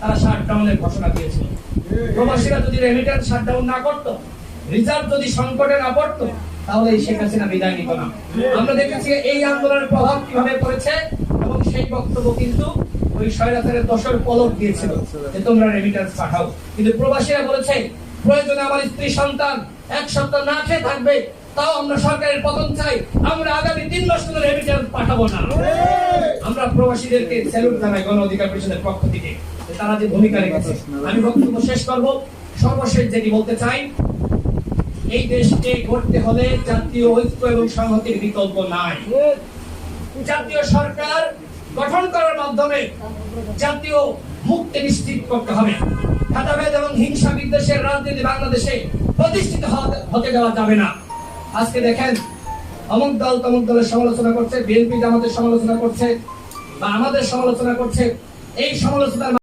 তারা শাটডাউনের ঘোষণা দিয়েছিল। প্রবাসীরা যদি রেমিটেন্স শাটডাউন না করতো, রিজার্ভ যদি সংকটে না পড়তো, তাহলে এই শেখ হাসিনা বিদায় নিত না। আমরা দেখেছি এই আন্দোলনের প্রভাব কিভাবে পড়েছে, এবং সেই বক্তব্য কিন্তু ওই স্বৈরাচারের দোষর পলক দিয়েছিল যে তোমরা রেমিটেন্স পাঠাও। কিন্তু প্রবাসীরা বলেছে প্রয়োজনে আমার স্ত্রী সন্তান এক সপ্তাহ না খেয়ে থাকবে, তাও আমরা সরকারের পতন চাই, আমরা আগামী 3 মাস ধরে রেমিটেন্স পাঠাবো না। আমরা প্রবাসীদেরকে স্যালুট জানাই গণ অধিকার পরিষদের পক্ষ থেকে, তারা যে ভূমিকা রেখেছে। আমি বক্তব্য শেষ করব, সর্বশেষ যেটি বলতে চাই, এই দেশকে গড়তে হলে জাতীয় ঐক্য এবং সংহতির বিকল্প নাই। জাতীয় সরকার গঠন করার মাধ্যমে জাতীয় মুক্তি নিশ্চিত করতে হবে। ভেদাভেদ এবং হিংসা বিদ্বেষের রাজনীতি বাংলাদেশে প্রতিষ্ঠিত হতে দেওয়া যাবে না। আজকে দেখেন অমুক দল তমুক দলের সমালোচনা করছে, বিএনপি আমাদের সমালোচনা করছে বা আমাদের সমালোচনা করছে। এই সমালোচনার